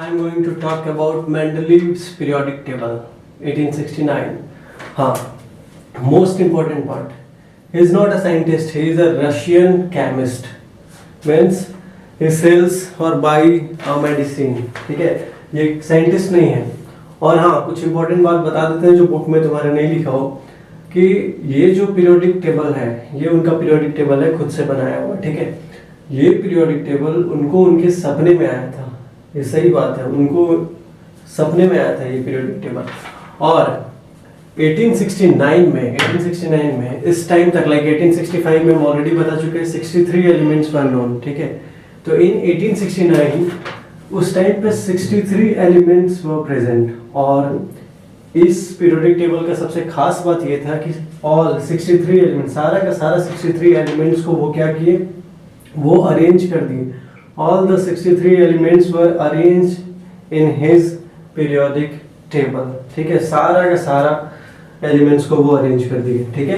I'm going to talk about Mendeleev's periodic table, 1869. हाँ, most important part. He is not a scientist. He is a Russian chemist. Means he sells or buy a medicine. ठीक है, ये scientist नहीं है. और हाँ, कुछ important बात बता देते हैं जो बुक में तुम्हारे नहीं लिखा हो कि ये जो पीरियोडिक टेबल है ये उनका पीरियोडिक टेबल है, खुद से बनाया हुआ. ठीक है, ये पीरियोडिक टेबल उनको उनके सपने में आया था. ये सही बात है, उनको सपने में आया था ये पीरियोडिक टेबल. और 1869 में इस टाइम तक, लाइक 1865 में हम ऑलरेडी बता चुके हैं 63 एलिमेंट्स वर नोन. ठीक है, तो इन 1869 उस टाइम पे 63 एलिमेंट्स वर प्रेजेंट. और इस पीरियोडिक टेबल का सबसे खास बात ये था कि ऑल 63 एलिमेंट्स, सारा का सारा 63 एलिमेंट्स को वो क्या किए, वो अरेंज कर दिए. All the 63 elements were arranged in his periodic table. ठीक है, सारा का सारा एलिमेंट्स को वो अरेंज कर दिए. ठीक है,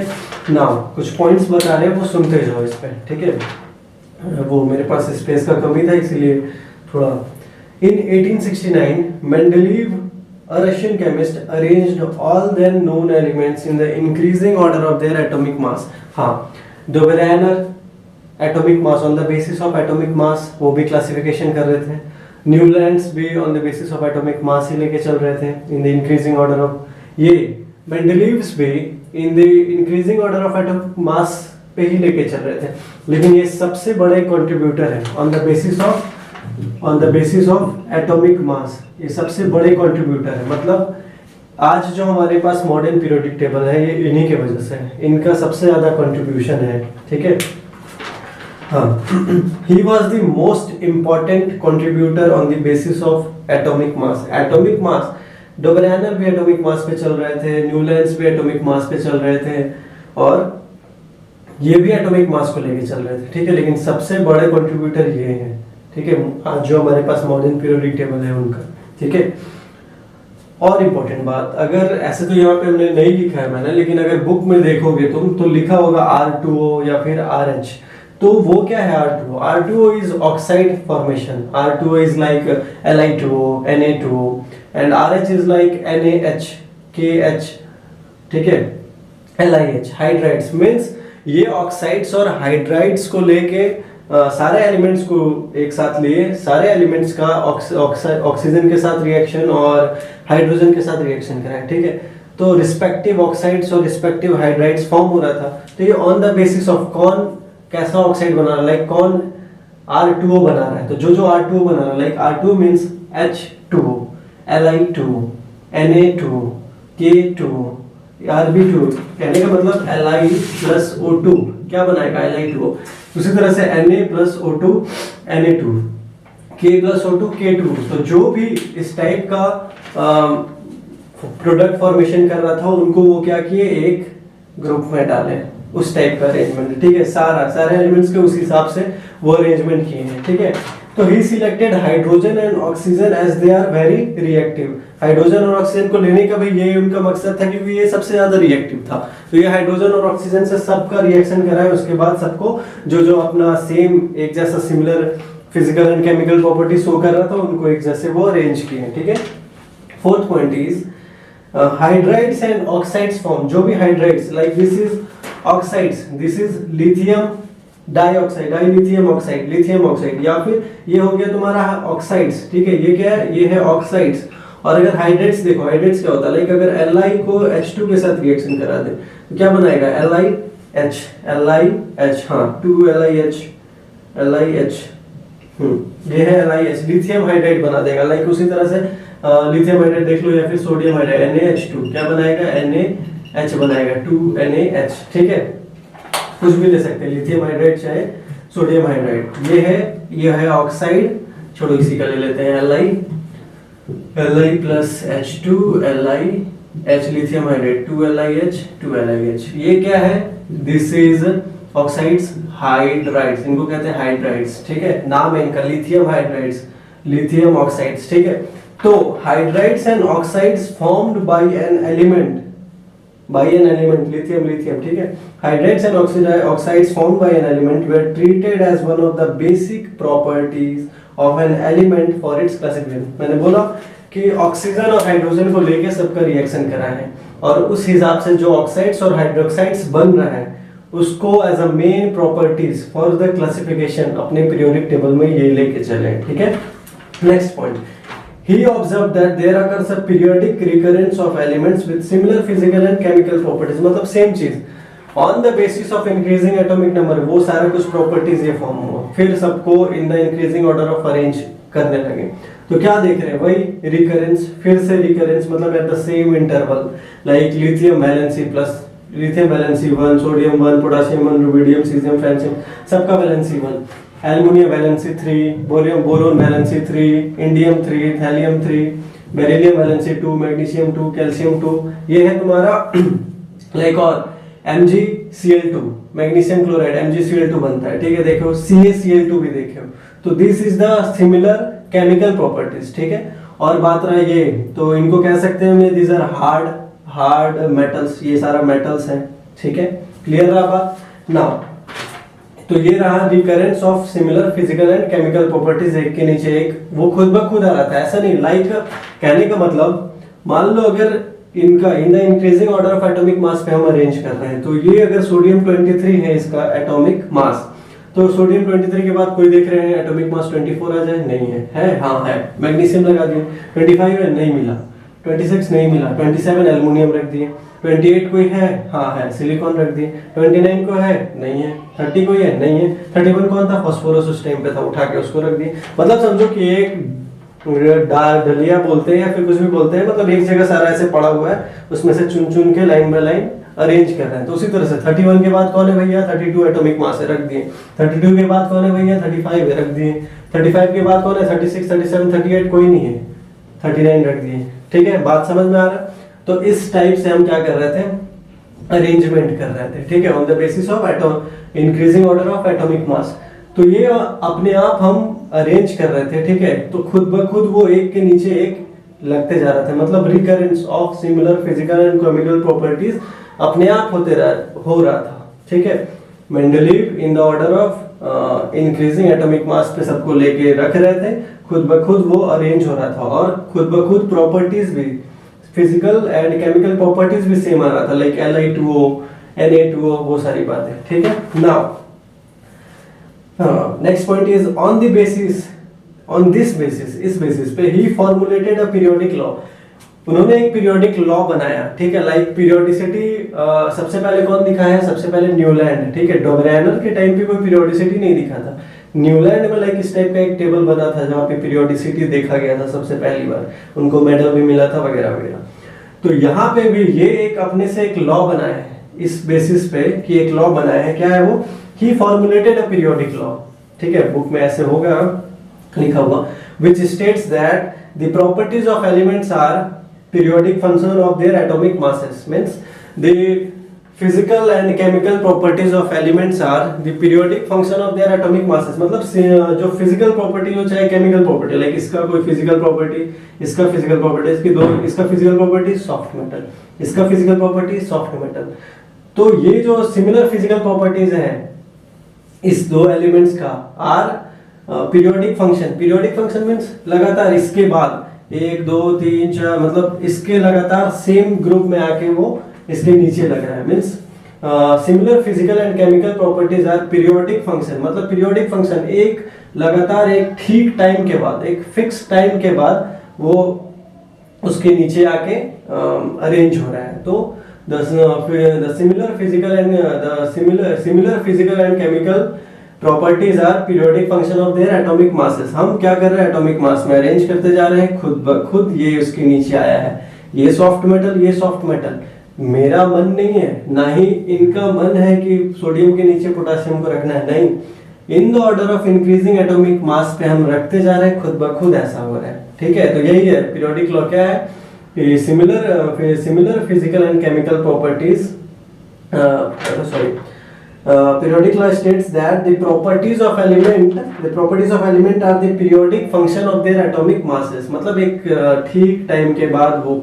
नाउ कुछ पॉइंट्स बता रहे हैं, वो सुनते जाओ इस पे. ठीक है, वो मेरे पास स्पेस का कमी था इसलिए थोड़ा. In 1869, Mendeleev, a Russian chemist, arranged all then known elements in the increasing order of their atomic mass. हाँ, Dobereiner atomic mass on the basis of atomic mass वो भी क्लासिफिकेशन कर रहे थे. न्यूलैंड्स भी on the basis of atomic mass ही लेके चल रहे थे in the increasing order of. ये मेंडलीव्स भी in the increasing order of atomic mass पे ही लेके चल रहे थे. लेकिन ये सबसे बड़े कंट्रीब्यूटर है on the basis of atomic मास. ये सबसे बड़े कंट्रीब्यूटर है. मतलब आज जो हमारे पास मॉडर्न पीरियोडिक टेबल है ये इन्हीं के वजह से है, इनका सबसे ज्यादा कंट्रीब्यूशन है. ठीक है, he was the most important contributor on the basis of atomic mass. Atomic mass, डोबेरेनर भी एटॉमिक मास पे चल रहे थे, न्यूलैंड्स भी एटॉमिक मास पे चल रहे थे, और ये भी एटॉमिक मास को लेके चल रहे थे. ठीक है, लेकिन सबसे बड़े कंट्रीब्यूटर ये हैं. ठीक है, आज जो हमारे पास मॉडर्न पीरियोडिक टेबल है उनका. ठीक है, और इम्पोर्टेंट बात, अगर ऐसे तो यहाँ पे हमने नहीं लिखा है मैंने, लेकिन अगर बुक में देखोगे तुम तो लिखा होगा R2O या फिर RH. तो वो क्या है R2O? R2O is oxide formation. R2O is like Li2O, Na2O, and RH is like NaH, KH. ठीक है, LiH, हाइड्राइड्स. मीन्स ये ऑक्साइड्स और हाइड्राइड्स को लेके सारे एलिमेंट्स को एक साथ लिए, सारे एलिमेंट्स का ऑक्सीजन के साथ रिएक्शन और हाइड्रोजन के साथ रिएक्शन कराए. ठीक है, तो रिस्पेक्टिव ऑक्साइड्स और रिस्पेक्टिव हाइड्राइड्स फॉर्म हो रहा था. तो ये ऑन द बेसिस ऑफ कौन कैसा ऑक्साइड बना रहा है, लाइक कौन R2O बना रहा है. तो जो R2O बना रहा है, like R2 means H2O, Li2O, Na2O, K2O, Rb2O. कहने का मतलब Li plus O2 क्या बनाएगा, Li2O. उसी तरह से Na plus O2, Na2, K plus O2, K2. तो जो भी इस टाइप का प्रोडक्ट फॉर्मेशन कर रहा था उनको वो क्या किए, एक ग्रुप में डाले, उस टाइप का अरेंजमेंट. ठीक है, सारे एलिमेंट्स के उस हिसाब से वो अरेंजमेंट किए हैं. ठीक है, तो he selected hydrogen and oxygen as they are very reactive. Hydrogen और ऑक्सीजन को लेने का भी ये उनका मकसद था क्योंकि ये सबसे ज्यादा रिएक्टिव था. तो ये हाइड्रोजन और ऑक्सीजन से सबका रिएक्शन कराए, उसके बाद सबको जो अपना सेम एक जैसा similar physical and chemical property show कर रहा था उनको एक जैसे वो अरेंज किए. ठीक है, fourth point is hydrides and oxides form. जो भी hydrides, like this is oxides, this is lithium dioxide, dilithium oxide, lithium oxide, या फिर ये हो गया तुम्हारा ऑक्साइड्स. ठीक है, ये क्या है, ये है ऑक्साइड्स. और अगर हाइड्रेट्स देखो, हाइड्रेट्स क्या होता है, लाइक अगर Li को H2 के साथ रिएक्शन करा दे तो क्या बनाएगा, LiH, हाँ 2LiH, ये है LiH, लिथियम हाइड्राइड बना देगा. लाइक उसी तरह से लिथियम हाइड्राइड देख लो, या फिर सोडियम हाइड्राइड NaH2 क्या बनाएगा, NaH बनाएगा, 2NaH. ठीक है, कुछ भी ले सकते हैं, लिथियम हाइड्राइड चाहे सोडियम हाइड्राइड. ये है ऑक्साइड, छोड़ो इसी का ले लेते हैं, Li plus H2, LiH, lithium hydride, 2LiH. ये क्या है, दिस इज ऑक्साइड्स, हाइड्राइड्स, इनको कहते हैं हाइड्राइड्स. ठीक है, नाम है इनका लिथियम हाइड्राइड्स, लिथियम ऑक्साइड्स. ठीक है, तो hydrides and oxides formed by an element, lithium. ठीक है, hydrates and oxides formed by an element were treated as one of the basic properties of an element for its classification. मैंने बोला कि oxygen और hydrogen को लेके सबका reaction करा है और उस हिसाब से जो ऑक्साइड्स और हाइड्रोक्साइड्स बन रहा है उसको as a main properties for the classification अपने पीरियोडिक टेबल में ये लेके चले, ठीक है। Next point, he observed that there occurs a periodic recurrence of elements with similar physical and chemical properties, मतलब सेम चीज on the basis of increasing atomic number, वो सारा कुछ प्रॉपर्टीज ये फॉर्म हुआ, फिर सबको इन the increasing order of arrange करने लगे। तो क्या देख रहे हैं, वही रिकरेंस, फिर से रिकरेंस मतलब at the same interval, like lithium valency plus lithium valency 1, sodium 1, potassium 1, rubidium, caesium, francium सबका valency 1, aluminium valency 3, boron valency 3, indium 3, thallium 3, beryllium valency 2, magnesium 2, calcium 2, ये है तुम्हारा लाइक और MgCl2, मैग्नीशियम क्लोराइड MgCl2 बनता है, ठीक है। देखो CaCl2 भी देखो, तो this is the similar chemical properties, ठीक है। और बात रहा ये, तो इनको कह सकते हैं दीज आर हार्ड मेटल्स, ये सारा मेटल्स हैं, ठीक है। क्लियर रहा बात नाउ। तो ये रहा recurrence of similar physical and chemical properties, एक के नीचे एक, वो खुद ब खुद आ रहा था, ऐसा नहीं। लाइक कहने का मतलब, मान लो अगर इनका इन the increasing order of atomic mass पे हम अरेंज कर रहे हैं, तो ये अगर सोडियम 23 है इसका एटॉमिक मास, तो सोडियम 23 के बाद कोई देख रहे हैं एटॉमिक मास 24 आ जाए, नहीं है हाँ है। मैग्नीशियम लगा दिए, 25 है, नहीं मिला, 26 नहीं मिला, 27 एल्युमिनियम रख दिए, 28 कोई है, हाँ है, सिलिकॉन रख दिए, 29 को है, नहीं है, 30 कोई है, नहीं है, 31 कौन था, फास्फोरस उस टाइम पे था, उठा के उसको रख दिए। मतलब समझो कि एक डलिया बोलते हैं या फिर कुछ भी बोलते हैं, मतलब एक जगह सारा ऐसे पड़ा हुआ है, उसमें से चुन चुन के लाइन बाय लाइन अरेंज कर रहे हैं। तो उसी तरह से 31 के बाद कौन है भैया, 32 एटॉमिक मास है, रख दिए। 32 के बाद कौन है भैया, 35 है, रख दिए। 35 के बाद कौन है, 36, 37, 38 कोई नहीं है, 39 रख दिए, ठीक है। बात समझ में आ रहा है। तो इस टाइप से हम क्या कर रहे थे, अरेंजमेंट कर रहे थे, ठीक है, on the basis of increasing order of atomic मास। तो ये अपने आप हम अरेंज कर रहे थे, ठीक है। तो खुद ब खुद वो एक के नीचे एक लगते जा रहे थे, मतलब recurrence of similar physical and chemical properties अपने आप हो रहा था, ठीक है। Mendeleev in the order of increasing atomic mass पे सबको लेके रख रहे थे, खुद ब खुद वो अरेंज हो रहा था, और खुद ब खुद प्रॉपर्टीज भी, फिजिकल एंड केमिकल प्रॉपर्टीज भी सेम आ रहा था, लाइक Li2O, Na2O, वो सारी बातें, ठीक है। Now next point is on this basis, इस बेसिस पे ही फॉर्मुलेटेड अ पीरियोडिक लॉ, उन्होंने एक पीरियोडिक लॉ बनाया, ठीक है। लाइक पीरियोडिसिटी सबसे पहले कौन दिखाया है, सबसे पहले न्यूलैंड, ठीक है। डोबरेनर के टाइम पे कोई पीरियोडिसिटी नहीं दिखा था, न्यूलैंड में लाइक इस टाइप का एक टेबल बना था जहाँ पे पीरियोडिसिटी देखा गया था सबसे पहली बार, उनको मेडल भी मिला था वगैरह वगैरह। तो यहाँ पे भी ये एक अपने से एक लॉ बनाया है, इस बेसिस पे कि एक लॉ बनाया है, क्या है वो, ही फॉर्मुलेटेड अ पीरियोडिक लॉ, ठीक है। बुक में ऐसे होगा लिखा हुआ, which states that the properties of elements are periodic function of their atomic masses, means the physical and chemical properties of elements are the periodic function of their atomic masses, मतलब जो physical property हो चाहे chemical property, like इसका कोई physical property, इसका physical property, इसकी दो, इसका physical property soft metal, इसका physical property soft metal, तो ये जो similar physical properties हैं इस दो elements का are पीरियोडिक फंक्शन मींस लगातार इसके बाद 1 2 3 4 मतलब इसके लगातार सेम ग्रुप में आके वो इसके नीचे लग रहा है, means similar physical and chemical properties are periodic function, मतलब पीरियोडिक फंक्शन एक लगातार एक ठीक टाइम के बाद, एक फिक्स टाइम के बाद वो उसके नीचे आके अरेंज हो रहा है। तो the similar physical and chemical properties are periodic function of their atomic masses। हम क्या कर रहे हैं, एटॉमिक मास में अरेंज करते जा रहे हैं, खुद ब खुद ये उसके नीचे आया है, ये सॉफ्ट मेटल, ये सॉफ्ट मेटल। मेरा मन नहीं है, ना ही इनका मन है कि सोडियम के नीचे पोटेशियम को रखना है, नहीं, in the order of increasing atomic mass पे हम रखते जा रहे हैं, खुद ब खुद ऐसा हो रहा है, ठीक है। तो यही है पीरियोडिक लॉ, क्या है, similar physical and chemical properties, periodic law states that the properties of element are the periodic function of their atomic masses, मतलब एक ठीक टाइम के बाद वो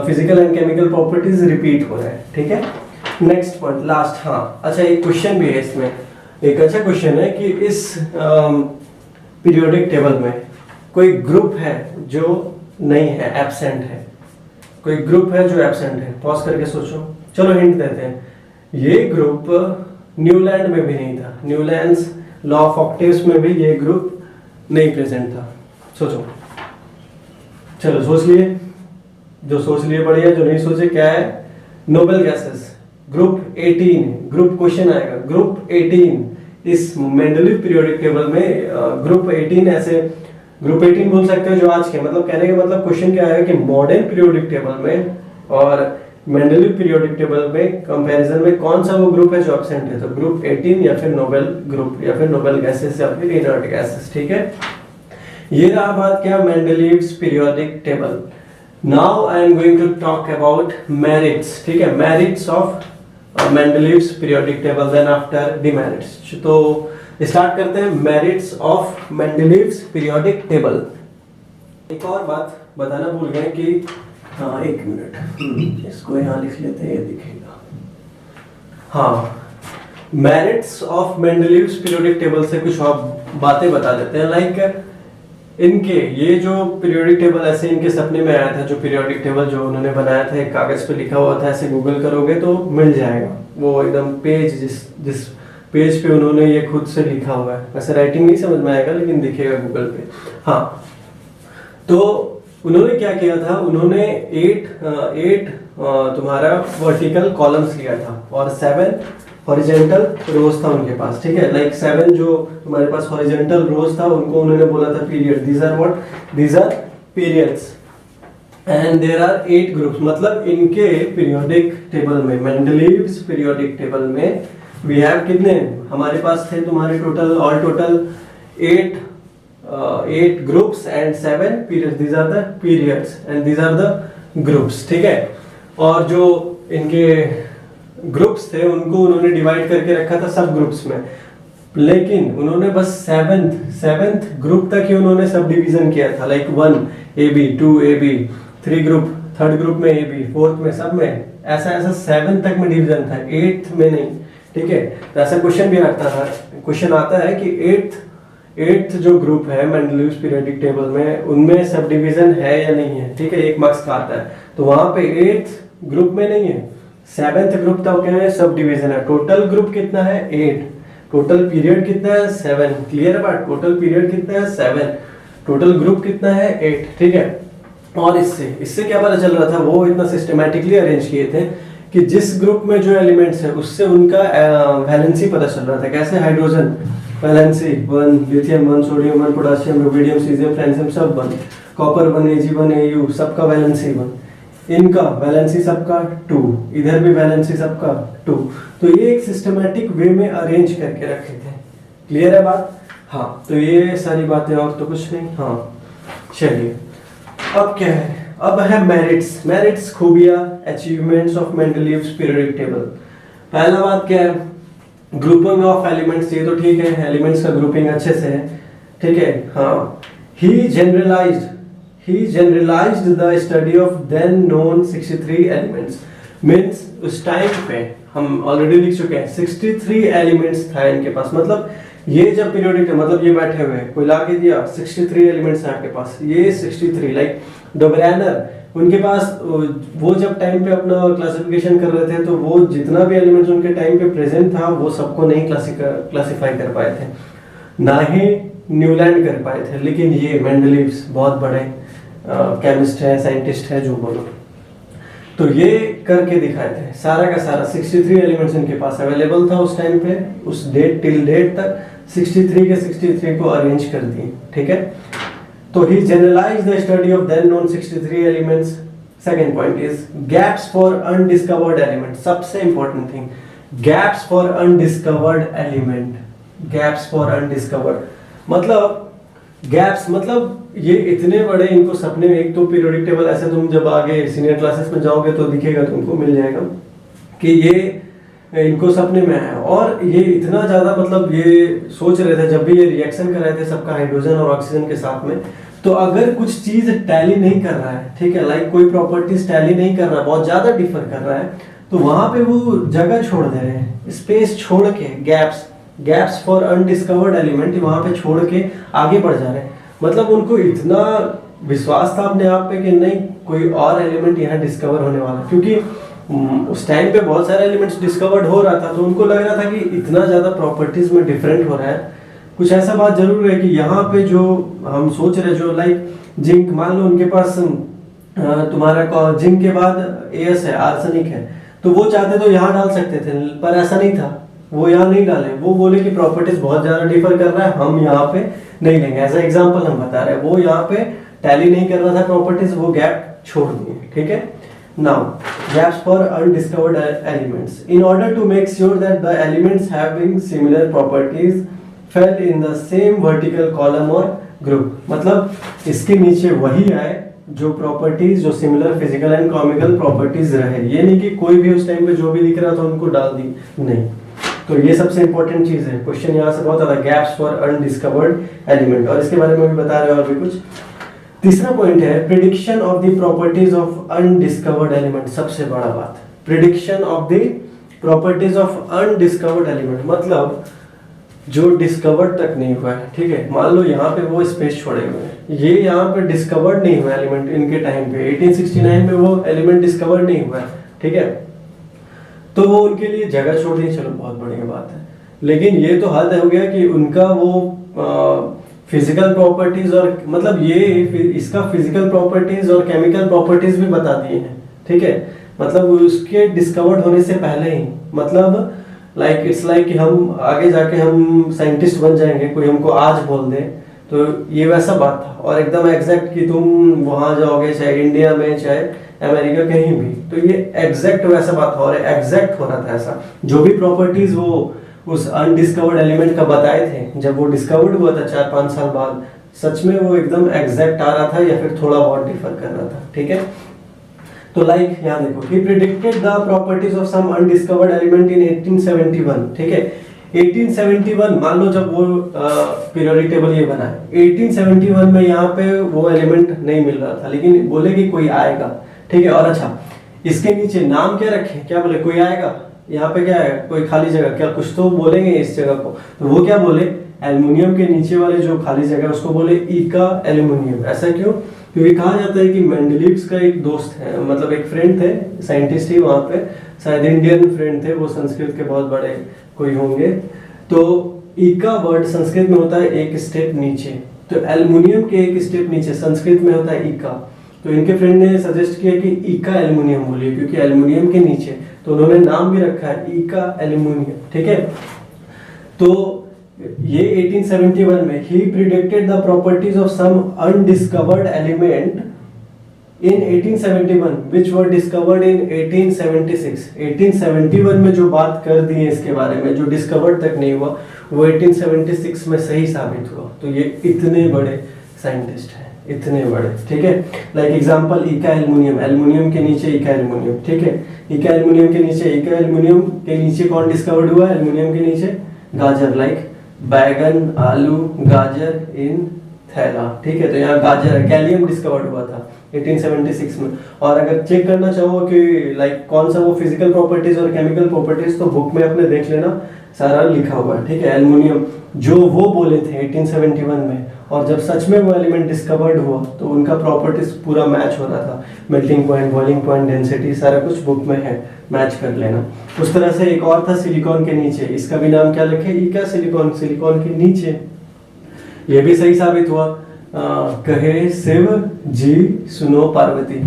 physical and chemical properties repeat हो रहे हैं, ठीक है। नेक्स्ट पॉइंट लास्ट, हाँ अच्छा एक क्वेश्चन भी है इसमें, एक अच्छा क्वेश्चन है कि इस पीरियोडिक टेबल में कोई ग्रुप है जो नहीं है, एब्सेंट है, कोई ग्रुप है जो एब्सेंट है, पॉज करके सोचो। चलो हिंट देते हैं, ये ग्रुप न्यूलैंड में भी नहीं था, न्यूलैंड्स लॉ ऑफ ऑक्टेव्स में भी ये ग्रुप नहीं प्रेजेंट था। सोचो, चलो सोच लिए, जो सोच लिए बढ़िया, जो नहीं सोचे क्या है, noble gases group 18, group question आएगा ग्रुप 18 इस मेंडलीव पीरियोडिक टेबल में। ग्रुप 18 ऐसे ग्रुप 18 बोल सकते हो जो आज के, मतलब कहने का मतलब क्वेश्चन क्या है कि मॉडर्न पीरियोडिक टेबल में और मेंडलीव पीरियोडिक टेबल में कंपैरिजन में कौन सा वो ग्रुप है जो एब्सेंट है, तो ग्रुप 18 या फिर नोबेल ग्रुप या फिर नोबेल गैसेस या फिर इनर्ट गैसेस। ठीक है, ये रहा बात क्या, Mendeleev's periodic table. Now I am going to talk about merits. ठीक है, merits of Mendeleev's periodic table, then after demerits. तो स्टार्ट करते हैं merits of Mendeleev's periodic table. एक और बात बताना भूल गए कि हाँ, एक मिनट, इसको यहाँ लिख लेते हैं, ये दिखेगा। हाँ, merits of Mendeleev's periodic table से कुछ और बातें बता देते हैं। लाइक इनके ये जो पीरियोडिक टेबल ऐसे इनके सपने में आया था, जो पीरियोडिक टेबल जो उन्होंने बनाया था, एक कागज पे लिखा हुआ था, ऐसे गूगल करोगे तो मिल जाएगा वो एकदम पेज, जिस पेज पे उन्होंने ये खुद से लिखा हुआ है। वैसे राइटिंग नहीं समझ में आएगा लेकिन दिखेगा गूगल पे। हाँ, तो उन्होंने क्या किया था, उन्होंने 8 तुम्हारा वर्टिकल कॉलम्स लिया था और 7 हॉरिजॉन्टल रोज था उनके पास। ठीक है, लाइक 7 जो तुम्हारे पास हॉरिजॉन्टल रोज था उनको उन्होंने बोला था period. These are what, these are periods and there are 8 groups. मतलब इनके पीरियोडिक टेबल में, मेंडलीव्स पीरियोडिक टेबल में वी हैव कितने, हमारे पास थे तुम्हारे total 8 groups and 7 periods. These are the periods and these are the groups. ठीक है, और जो इनके ग्रुप्स थे उनको उन्होंने डिवाइड करके रखा था सब ग्रुप्स में, लेकिन उन्होंने बस 7th ग्रुप तक ही उन्होंने सब डिवीजन किया था। Like 1 AB, 2 AB, 3 group, 3rd group में AB, 4th में, सब में ऐसा 7 तक में डिवीजन था, 8th में नहीं। ठीक है, तो ऐसा क्वेश्चन भी क्वेश्चन आता है कि 8th जो ग्रुप है मेंडलीव्स पीरियोडिक टेबल में, उनमें सब डिवीजन है या नहीं है। ठीक है, 1 मार्क्स का आता है, तो वहां पे 8th ग्रुप में नहीं है, 7th ग्रुप तक क्या है, सब डिवीजन है। टोटल ग्रुप कितना है, 8, टोटल पीरियड कितना है, 7। क्लियर है बात, टोटल पीरियड कितना है, 7, टोटल ग्रुप कितना है, 8। ठीक है, और इससे क्या पता चल रहा था, वो इतना सिस्टमैटिकली अरेंज किए थे कि जिस ग्रुप में जो एलिमेंट्स है उससे उनका वैलेंसी पता चल रहा था। कैसे, hydrogen valency 1, lithium 1, sodium 1, potassium, rubidium, caesium, francium सब 1, कॉपर 1, Ag1, Au सबका वैलेंसी 1, इनका वैलेंसी सबका 2, इधर भी वैलेंसी सबका 2। तो ये एक सिस्टमैटिक वे में अरेंज करके रखे थे। क्लियर है बात? हाँ, तो ये सारी बातें, और तो कुछ नहीं। हाँ, चलिए अब क्या है, अब है मेरिट्स खूबियां, achievements of Mendeleev's periodic table. पहला बात क्या है, ग्रुपिंग ऑफ एलिमेंट्स। ये तो ठीक है, एलिमेंट्स का ग्रुपिंग अच्छे से है। ठीक है, हाँ, ही generalized the study of then known 63 elements। Means उस टाइम पे हम ऑलरेडी लिख चुके हैं 63 एलिमेंट्स था इनके पास। मतलब ये जब पीरियोडिक, मतलब ये बैठे हुए कोई ला के दिया 63 एलिमेंट्स है आपके पास, ये 63 लाइक डोबरैनर, उनके पास वो जब टाइम पे अपना क्लासिफिकेशन कर रहे थे तो वो जितना भी एलिमेंट्स उनके टाइम पे प्रेजेंट था वो सबको नहीं क्लासिफाई कर पाए थे, ना ही न्यूलैंड कर पाए थे। लेकिन ये मेंडलीव्स बहुत बड़े केमिस्ट है, साइंटिस्ट है, जो बोलो, तो ये करके दिखाए थे। सारा का सारा 63 एलिमेंट्स इनके पास अवेलेबल था उस टाइम पे, उस डेट टिल डेट तक 63 के 63 को अरेंज कर दिए। ठीक है, तो he generalised the study of then known 63 elements. Second point is gaps for undiscovered element. सबसे important thing, gaps for undiscovered element. Gaps for undiscovered मतलब गैप्स, मतलब ये इतने बड़े इनको सपने में, एक तो पीरियोडिक टेबल ऐसे तुम जब आगे सीनियर क्लासेस में जाओगे तो दिखेगा तुमको, मिल जाएगा कि ये इनको सपने में आया, और ये इतना ज्यादा, मतलब ये सोच रहे थे जब भी ये रिएक्शन कर रहे थे सबका हाइड्रोजन और ऑक्सीजन के साथ में, तो अगर कुछ चीज टैली नहीं कर रहा है, ठीक है, लाइक कोई प्रॉपर्टीज टैली नहीं कर रहा, बहुत ज्यादा डिफर कर रहा है, तो वहां पे वो जगह छोड़ दे रहे हैं, स्पेस छोड़ के, gaps gaps for undiscovered element वहां पे छोड़ के आगे बढ़ जा रहे हैं। मतलब उनको इतना विश्वास था अपने आप पे कि नहीं कोई और एलिमेंट यहाँ डिस्कवर होने वाला है, क्योंकि उस टाइम पे बहुत सारे एलिमेंट्स डिस्कवर्ड हो रहा था, तो उनको लग रहा था कि इतना ज़्यादा प्रॉपर्टीज में डिफरेंट हो रहा है, कुछ ऐसा बात जरूर है कि यहाँ पे जो हम सोच रहे जो लाइक जिंक, मान लो उनके पास तुम्हारा जिंक के बाद एस है, आर्सेनिक है, तो वो चाहते तो यहाँ डाल सकते थे, पर ऐसा नहीं था, वो यहाँ नहीं डाले, वो बोले कि प्रॉपर्टीज बहुत ज़्यादा डिफर कर रहा है, हम यहाँ पे नहीं लेंगे। एज एग्जाम्पल हम बता रहे हैं, वो यहाँ पे टैली नहीं कर रहा था प्रॉपर्टीज, वो गैप छोड़ दिए, ठीक है। Now, gaps for undiscovered elements. In order to make sure that the elements having similar properties fell in the same vertical column or group, मतलब इसके नीचे वही आए जो प्रॉपर्टीज जो similar physical and chemical properties रहे, ये नहीं कि कोई भी उस टाइम पे जो भी दिख रहा था उनको डाल दी, नहीं। तो ये सबसे इंपॉर्टेंट चीज है, क्वेश्चन यहाँ से बहुत आता है, गैप्स फॉर अनडिस्कवर्ड एलिमेंट, और इसके बारे में भी बता रहे हैं और भी कुछ। तीसरा पॉइंट है prediction of the properties of undiscovered element. सबसे बड़ा बात, prediction of the properties of undiscovered element, मतलब जो डिस्कवर्ड तक नहीं हुआ है, ठीक है। मान लो यहाँ पे वो स्पेस छोड़े हुए हैं, ये यहाँ पे डिस्कवर्ड नहीं हुआ एलिमेंट इनके टाइम पे, 1869 में वो एलिमेंट डिस्कवर्ड नहीं हुआ है, ठीक है, तो वो उनके लिए जगह छोड़ दी, चलो बहुत बढ़िया बात है। लेकिन ये तो हद हो गया कि उनका वो फिजिकल प्रॉपर्टीज और मतलब ये इसका फिजिकल प्रॉपर्टीज और केमिकल प्रॉपर्टीज भी बता दिए हैं, ठीक है, मतलब उसके डिस्कवर्ड होने से पहले ही, मतलब लाइक इट्स लाइक कि हम आगे जाके हम साइंटिस्ट बन जाएंगे, कोई हमको आज बोल दे, तो ये वैसा बात था, और एकदम एग्जैक्ट कि तुम वहां जाओगे चाहे इंडिया में चाहे अमेरिका कहीं भी, तो ये एग्जैक्ट वैसा बात हो रहा है, एग्जैक्ट हो रहा था ऐसा। जो भी प्रॉपर्टीज वो उस अनडिस्कवर्ड एलिमेंट का बताए थे, जब वो डिस्कवर्ड हुआ था 4-5 साल बाद, सच में वो एकदम एग्जैक्ट आ रहा था या फिर थोड़ा बहुत डिफर कर रहा था, ठीक है। तो लाइक यहाँ देखो, he predicted the properties of some undiscovered element in 1871, ठीक है। 1871 मान लो जब वो पीरियोडिक टेबल ये बना है, 1871 में यहाँ पे वो एलिमेंट नहीं मिल रहा था, लेकिन बोले कि कोई आएगा, ठीक है। और अच्छा, इसके नीचे नाम क्या रखे, क्या बोले, कोई आएगा, यहाँ पे क्या है, कोई खाली जगह, क्या कुछ तो बोलेंगे इस जगह को, तो वो क्या बोले, एल्युमिनियम के नीचे वाले जो खाली जगह उसको बोले इका एल्युमिनियम। ऐसा क्यों, क्योंकि कहा जाता है कि मेंडलीव्स का एक दोस्त है, मतलब एक फ्रेंड थे, साइंटिस्ट ही वहाँ पे, शायद इंडियन फ्रेंड थे वो, संस्कृत के बहुत बड़े कोई होंगे, तो इका वर्ड संस्कृत में होता है एक स्टेप नीचे, तो एल्युमिनियम के एक स्टेप नीचे संस्कृत में होता है इका, तो इनके फ्रेंड ने सजेस्ट किया कि इका एल्युमिनियम बोलिए, क्योंकि एल्युमिनियम के नीचे, तो उन्होंने नाम भी रखा है इका एल्युमिनियम, ठीक है। तो ये 1871 में he predicted the properties of some undiscovered element in 1871 which were discovered in 1876। 1871 में जो बात कर दी है इसके बारे में, जो डिस्कवर्ड तक नहीं हुआ, वो 1876 में सही साबित हुआ। तो ये इतने बड़े साइंटिस्ट हैं, इतने बड़े, ठीक है। लाइक एग्जांपल इका एल्युमिनियम, एल्युमिनियम के नीचे इका एल्युमिनियम, ठीक है। इका एल्युमिनियम के नीचे, इका एल्युमिनियम के नीचे कौन डिस्कवर्ड हुआ, एल्युमिनियम के नीचे गाजर, लाइक बैगन, आलू, गाजर इन थैला, ठीक है। तो यहाँ गाजर है, गैलियम डिस्कवर्ड हुआ था 1876 में। और अगर चेक करना चाहो कि लाइक कौन सा वो फिजिकल प्रॉपर्टीज और केमिकल प्रॉपर्टीज, तो बुक में अपने देख लेना, सारा लिखा हुआ है, ठीक है। एल्युमिनियम जो वो बोले थे 1871 में, और जब सच में वो एलिमेंट डिस्कवर्ड हुआ तो उनका प्रॉपर्टीज पूरा मैच हो रहा था, melting point, boiling point, density, सारा कुछ बुक में है, मैच कर लेना। उस तरह से एक और था सिलिकॉन के नीचे, इसका भी नाम क्या लिखे, इका सिलिकॉन, सिलिकॉन के नीचे, ये भी सही साबित हुआ। कहे शिव जी सुनो पार्वती,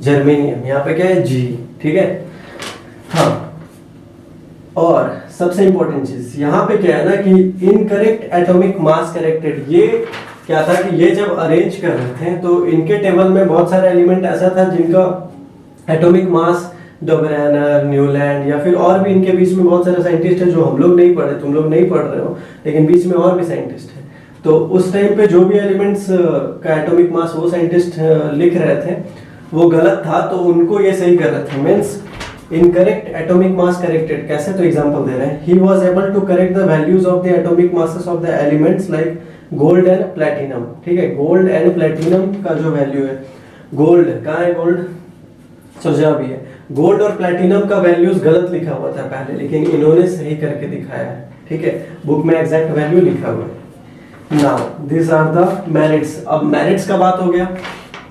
जर्मेनियम, यहाँ पे क्या है जी, ठीक है। हाँ, और सबसे इंपॉर्टेंट चीज यहाँ पे क्या है ना कि इनकरेक्ट एटॉमिक मास करेक्टेड, ये क्या था कि ये जब अरेंज कर रहे थे तो इनके टेबल में बहुत सारे एलिमेंट ऐसा था जिनका एटॉमिक मास, डोबरेनर, न्यूलैंड, या फिर और भी इनके बीच में बहुत सारे साइंटिस्ट हैं जो हम लोग नहीं पढ़े, तुम लोग नहीं पढ़ रहे हो, लेकिन बीच में और भी साइंटिस्ट हैं। तो उस टाइम पे जो भी एलिमेंट्स का एटॉमिक मास वो साइंटिस्ट लिख रहे थे वो गलत था, तो उनको ये सही कर रहे थे, means incorrect atomic mass corrected. कैसे, तो एग्जांपल दे रहे हैं, he was able to correct the values of the atomic masses of the elements like gold and platinum, ठीक है। गोल्ड एंड प्लैटिनम का जो वैल्यू है, गोल्ड कहाँ है, गोल्ड सोचा भी है, गोल्ड और प्लैटिनम का वैल्यूज गलत लिखा हुआ था पहले, लेकिन इन्होंने सही करके दिखाया है, ठीक है, बुक में एग्जैक्ट वैल्यू लिखा हुआ है। Now this are the merits. अब मेरिट्स का बात हो गया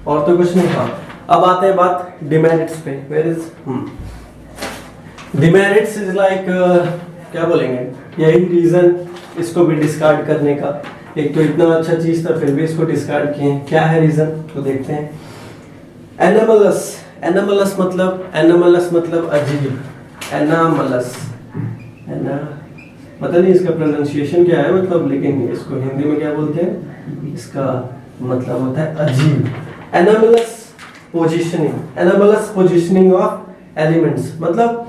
और तो कुछ नहीं। हाँ, अब आते हैं बात डिमेरिट्स पे। Where is demerits is like क्या बोलेंगे, यही रीजन इसको भी डिस्कार्ड करने का। एक तो इतना अच्छा चीज था फिर भी इसको डिस्कार्ड किए, क्या है रीजन तो देखते हैं। एनामलस, एनामलस मतलब अजीब, एनामलस, पता नहीं इसका प्रोनाउंसिएशन क्या है मतलब, लेकिन इसको हिंदी में क्या बोलते हैं, इसका मतलब होता है अजीब। Anomalous positioning, anomalous positioning of elements मतलब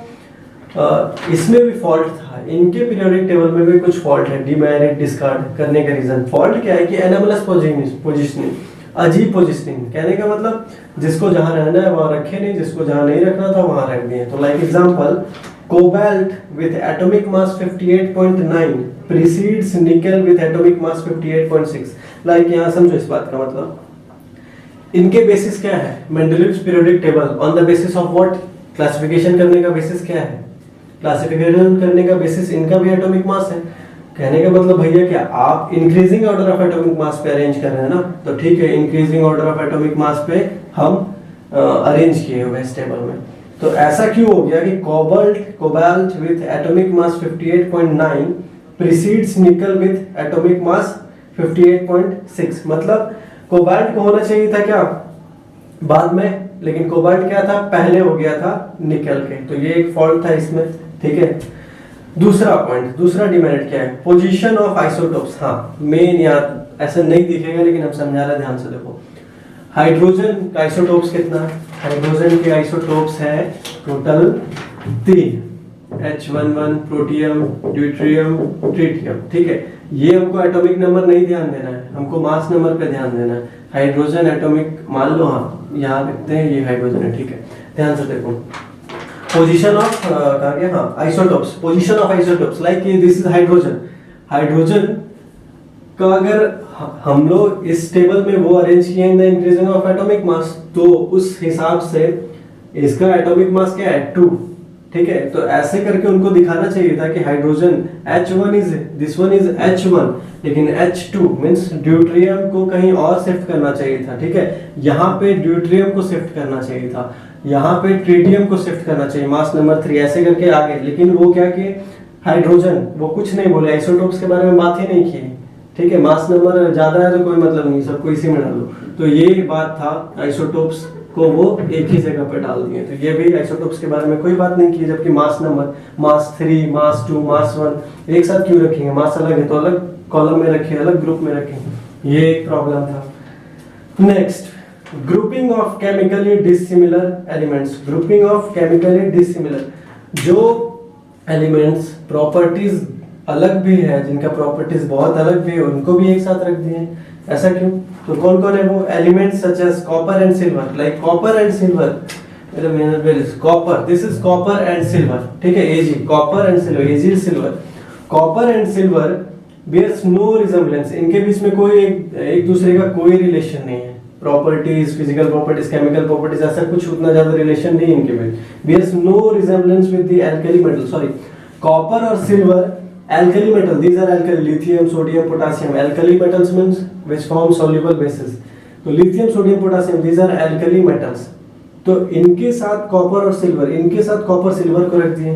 इसमें भी फॉल्ट था, इनके पीरियोडिक टेबल में भी कुछ फॉल्ट है। डिमेरिट डिस्कार्ड करने का रीजन, फॉल्ट क्या है कि एनामलस पोजीशनिंग, अजीब पोजीशनिंग, कहने का मतलब जिसको जहां रहना है वहां रखे नहीं, जिसको जहां नहीं रखना था वहां रख दिए। तो like example, cobalt with atomic mass 58.9 precedes निकल विथ एटॉमिक मास 58.6। लाइक यहां समझो इस बात का मतलब, इनके बेसिस क्या है, Mendeleev's periodic table, on the basis of what, classification करने का बेसिस क्या है, क्लासिफिकेशन करने का बेसिस इनका भी एटॉमिक मास है। कहने का मतलब भैया क्या, आप increasing order of atomic mass पे अरेंज कर रहे हैं ना, तो ठीक है, increasing order of atomic mass पे हम अरेंज किए हुए इस टेबल में। तो ऐसा क्यों हो गया कि cobalt with atomic mass 58.9 precedes निकल विथ एटॉमिक मास 58.6। मतलब कोबाल्ट को होना चाहिए था क्या बाद में, लेकिन कोबाल्ट क्या था पहले हो गया था निकल के, तो ये एक फॉल्ट था इसमें, ठीक है। दूसरा पॉइंट, दूसरा डिमेरिट क्या है, पोजीशन ऑफ आइसोटोप्स। हाँ, मेन यार ऐसा नहीं दिखेगा लेकिन हम समझा रहे हैं, ध्यान से देखो। हाइड्रोजन का आइसोटोप्स कितना है, हाइड्रोजन के आइसोटोप्स है total 3, H11 protium, deuterium, tritium, ठीक है। ये हमको एटॉमिक नंबर नहीं ध्यान देना है, हमको मास नंबर पे ध्यान देना है। हाइड्रोजन एटॉमिक मान लो, हाँ यहाँ लिखते हैं ये हाइड्रोजन है, ठीक है, ध्यान से देखो। पोजीशन ऑफ कहा गया, हाँ isotopes, position of isotopes like this is hydrogen. Hydrogen का अगर हम लोग इस टेबल में वो अरेंज किए इन द इंक्रीजिंग ऑफ एटॉमिक मास, तो उस हिसाब से इसका एटॉमिक मास क्या है 2, ठीक है। तो ऐसे करके उनको दिखाना चाहिए था कि hydrogen H1 is this one is H1, लेकिन H2 मींस ड्यूटेरियम को कहीं और शिफ्ट करना चाहिए था, ठीक है। यहाँ पे ड्यूटेरियम को शिफ्ट करना चाहिए था, यहाँ पे ट्रिटियम को शिफ्ट करना चाहिए, मास नंबर 3 ऐसे करके आगे। लेकिन वो क्या कि हाइड्रोजन वो कुछ नहीं बोले, आइसोटोप्स के बारे में बात ही नहीं की, ठीक है। मास नंबर ज्यादा है तो कोई मतलब नहीं, सबको इसी में डाल दो। तो ये बात था, आइसोटोप्स को वो एक ही जगह पर डाल दिए। तो ये भी आइसोटोप्स के बारे में कोई बात नहीं की, जबकि मास नंबर मास 3, मास 2, मास 1 एक साथ क्यों रखेंगे, मास अलग है तो अलग कॉलम में रखें, अलग ग्रुप में रखें, ये एक प्रॉब्लम था। Next, grouping of chemically dissimilar elements. Grouping of chemically dissimilar, जो एलिमेंट्स प्रॉपर्टीज अलग भी है, जिनका प्रॉपर्टीज बहुत अलग भी है, उनको भी एक साथ रख दिए। ऐसा क्यों, तो कौन कौन है वो elements such as copper and silver, like copper and silver, copper, this is copper and silver, ठीक है, Ag, copper and silver, Ag is silver. Copper and silver bears no resemblance, इनके बीच में कोई एक दूसरे का कोई रिलेशन नहीं है। Properties, physical properties, chemical properties, ऐसा कुछ उतना ज्यादा रिलेशन नहीं इनके बीच। Bears no resemblance with the alkali metal, sorry, copper और silver alkali metal, these are alkali, lithium, sodium, potassium. Alkali metals means which form soluble bases, तो lithium, sodium, potassium, these are alkali metals। तो इनके साथ copper और silver, इनके साथ copper silver को रख दिए,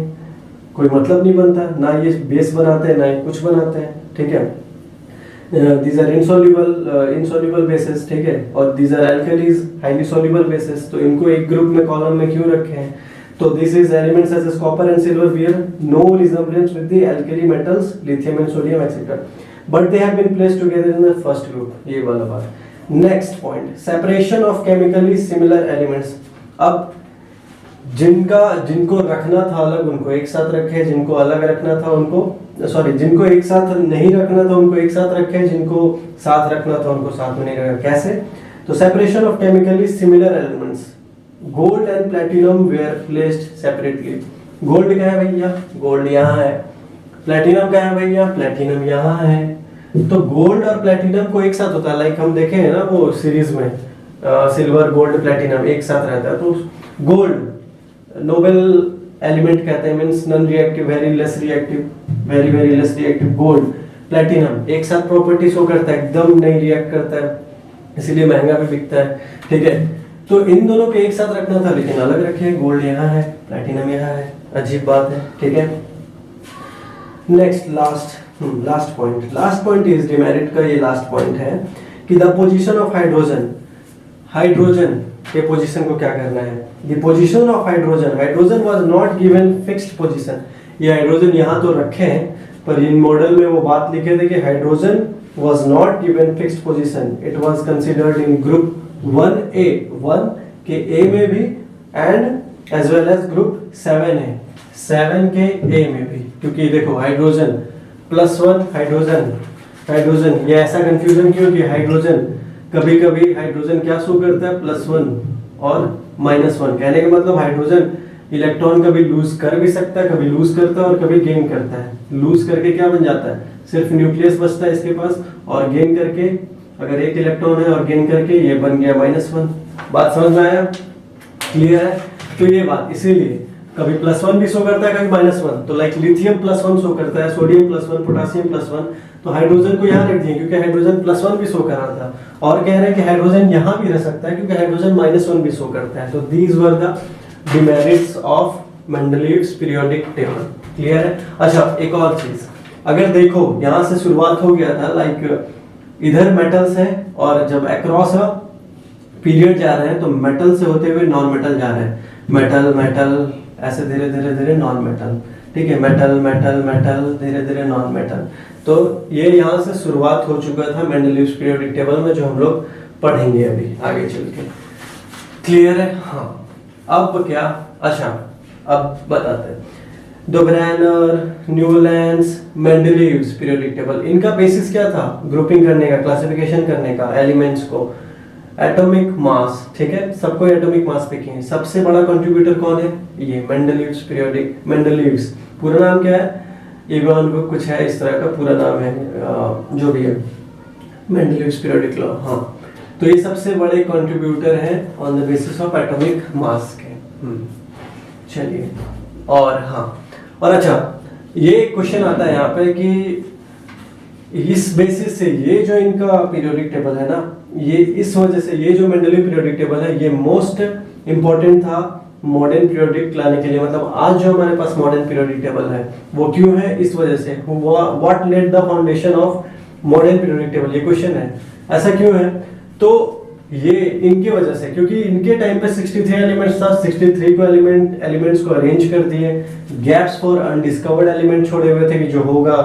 कोई मतलब नहीं बनता, ना ये बेस बनाते हैं ना ये कुछ बनाते हैं, ठीक है। these are insoluble bases, ठीक है, और these are alkalis, highly soluble bases। तो इनको एक ग्रुप में कॉलम में क्यों रखे हैं, तो this is elements such as copper and silver bear no resemblance with the alkali metals, lithium and sodium etc, but they have been placed together in the first group, ये वाला बात। Next point, separation of chemically similar elements. अब जिनको रखना था अलग उनको एक साथ रखे, जिनको अलग रखना था उनको, सॉरी, जिनको एक साथ नहीं रखना था उनको एक साथ रखे, जिनको साथ रखना था उनको साथ में नहीं रखा। कैसे, तो separation of chemically similar elements, gold and platinum were placed separately. Gold क्या है भैया, गोल्ड यहाँ है, प्लेटिनम क्या है भैया, प्लेटिनम यहाँ है। तो गोल्ड और प्लेटिनम को एक साथ होता है, लाइक हम देखे हैं ना वो सीरीज में, सिल्वर गोल्ड प्लेटिनम एक साथ रहता है। तो गोल्ड नोबेल एलिमेंट कहते हैं, means non reactive, very less reactive, very very less reactive. Gold, platinum एक साथ प्रॉपर्टी शो करता है, एकदम नहीं रिएक्ट करता है, इसीलिए महंगा भी बिकता है, ठीक है। तो इन दोनों को एक साथ रखना था लेकिन अलग रखे, गोल्ड यहाँ है, प्लेटिनम यहाँ है, अजीब बात है, ठीक है। Next last point is demerit का, ये लास्ट पॉइंट है कि द पोजीशन ऑफ हाइड्रोजन के पोजीशन को क्या करना है। The position of hydrogen was not given fixed position. ये हाइड्रोजन यहाँ तो रखे हैं पर इन मॉडल में वो बात लिखे थे कि hydrogen was not given fixed position, it was considered in group 1A, 1 के A में भी and as well as group 7A, 7 के A में भी। क्योंकि देखो हाइड्रोजन +1 हाइड्रोजन, ये ऐसा कंफ्यूजन क्यों कि हाइड्रोजन कभी कभी हाइड्रोजन क्या शो करता है, +1 और -1। कहने का मतलब हाइड्रोजन इलेक्ट्रॉन कभी लूज कर भी सकता है, कभी लूज करता है और कभी गेन करता है। लूज करके क्या बन जाता है, सिर्फ न्यूक्लियस बचता है इसके पास, और गेन करके अगर एक इलेक्ट्रॉन है और गेन करके ये बन गया -1। बात समझ में आया, क्लियर है। तो ये बात इसीलिए कभी +1 भी शो करता है, कभी -1। तो लाइक लिथियम +1 शो करता है, सोडियम +1, पोटेशियम +1। तो हाइड्रोजन को यहाँ रख दिए क्योंकि हाइड्रोजन +1 भी शो कर रहा था, और कह रहे हैं कि हाइड्रोजन यहाँ भी रह सकता है क्योंकि हाइड्रोजन -1 भी शो करता है। तो these were the demerits of Mendeleev's periodic table, clear है। अच्छा एक और चीज, अगर देखो यहाँ से शुरुआत हो गया था, लाइक इधर मेटल्स है और जब अक्रॉस पीरियड जा रहे हैं तो मेटल से होते हुए नॉन मेटल जा रहे हैं, मेटल ऐसे धीरे धीरे नॉन मेटल, ठीक है, मेटल धीरे धीरे नॉन मेटल। तो ये यहाँ से शुरुआत हो चुका था मेंडलीव्स पीरियोडिक टेबल में, जो हम लोग पढ़ेंगे अभी आगे चल के, क्लियर है। हाँ अब क्या, अच्छा अब बताते हैं डोबरेनर, न्यूलैंड्स, मेंडलीव्स पीरियोडिक टेबल, इनका बेसिस क्या था, ग्रुपिंग करने का, क्लासिफिकेशन करने का एलिमेंट्स को, एटॉमिक मास, ठीक है, सबको एटॉमिक मास पे किए। सबसे बड़ा कंट्रीब्यूटर कौन है, ये मेंडलीव्स पूरा नाम क्या है, इवान को कुछ है इस तरह का पूरा नाम है, जो भी है, मेंडलीव्स पीरियोडिक लॉ। हाँ तो ये सबसे बड़े कंट्रीब्यूटर हैं on the basis of atomic मास के। चलिए, और हाँ, और अच्छा ये क्वेश्चन आता है यहाँ पे कि इस बेसिस से ये जो इनका पीरियोडिक टेबल है ना, ये इस वजह से ये जो मेंडलीव पीरियोडिक टेबल है ये मोस्ट इंपॉर्टेंट था मॉडर्न पीरियोडिक लाने के लिए। मतलब आज जो हमारे पास मॉडर्न पीरियोडिक टेबल है वो क्यों है, इस वजह से। What led the foundation of modern periodic table, ये क्वेश्चन है, ऐसा क्यों है। तो ये इनकी वजह से, क्योंकि इनके टाइम पे 63 एलिमेंट्स था, 63 को एलिमेंट्स को अरेंज कर दिए, गैप्स फॉर अनडिस्कवर्ड एलिमेंट छोड़े हुए थे कि जो होगा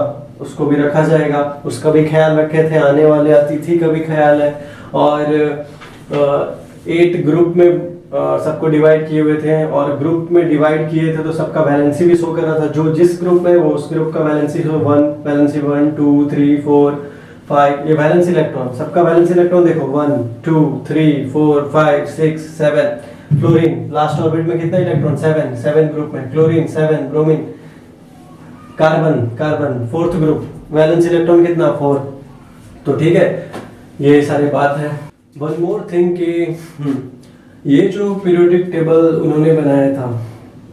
उसको भी रखा जाएगा, उसका भी ख्याल रखे थे, आने वाले अतिथि का भी ख्याल है। और 8 ग्रुप में सबको डिवाइड किए हुए थे, और ग्रुप में डिवाइड किए थे तो सबका वैलेंसी भी शो कर रहा था, जो जिस ग्रुप में वो उस ग्रुप का वैलेंसी 1 2 3 4 5, ये वैलेंस इलेक्ट्रॉन, सबका वैलेंस इलेक्ट्रॉन देखो 1 2 3 4 5 6 7। फ्लोरीन लास्ट ऑर्बिट में कितना इलेक्ट्रॉन, 7 ग्रुप में, chlorine 7, bromine, carbon 4th group, valence electron कितना 4। तो ठीक है, ये सारी बात है। वन मोर थिंग कि ये जो पीरियोडिक टेबल उन्होंने बनाया था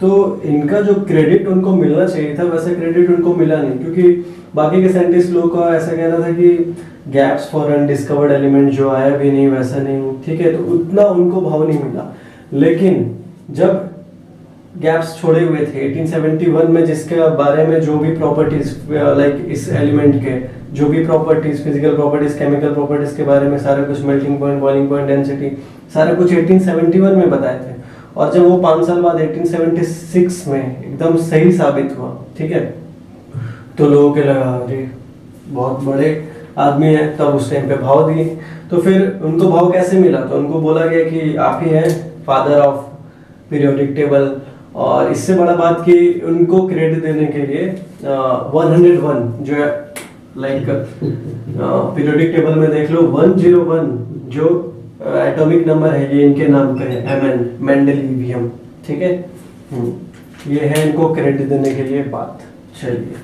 तो इनका जो क्रेडिट उनको मिलना चाहिए था वैसे क्रेडिट उनको मिला नहीं, क्योंकि बाकी के साइंटिस्ट लोग का ऐसा कहना था कि गैप्स फॉर अनडिस्कवर्ड एलिमेंट जो आया भी नहीं वैसा नहीं, ठीक है, तो उतना उनको भाव नहीं मिला। लेकिन जब गैप्स छोड़े हुए थे 1871 में, जिसके बारे में जो भी प्रॉपर्टीज लाइक इस एलिमेंट के जो भी properties, physical properties, chemical properties के बारे में सारा कुछ, melting point, boiling point, density, सारा कुछ 1871 में बताए थे। और जब वो 5 साल बाद 1876 में एकदम सही साबित हुआ, ठीक है, तो लोगों के लगा अरे बहुत बड़े आदमी है, तब उस टाइम पे भाव दिए। तो फिर उनको भाव कैसे मिला, तो उनको बोला गया कि आप ही हैं फादर ऑफ पीरियोडिक टेबल। और इससे बड़ा बात कि उनको क्रेडिट देने के लिए 101 जो है लाइक पीरियोडिक टेबल में देख लो 101 जो एटॉमिक नंबर है ये इनके नाम पे है, एमएन, मेंडलीवियम, ठीक है। ये है इनको क्रेडिट देने के लिए बात। चलिए।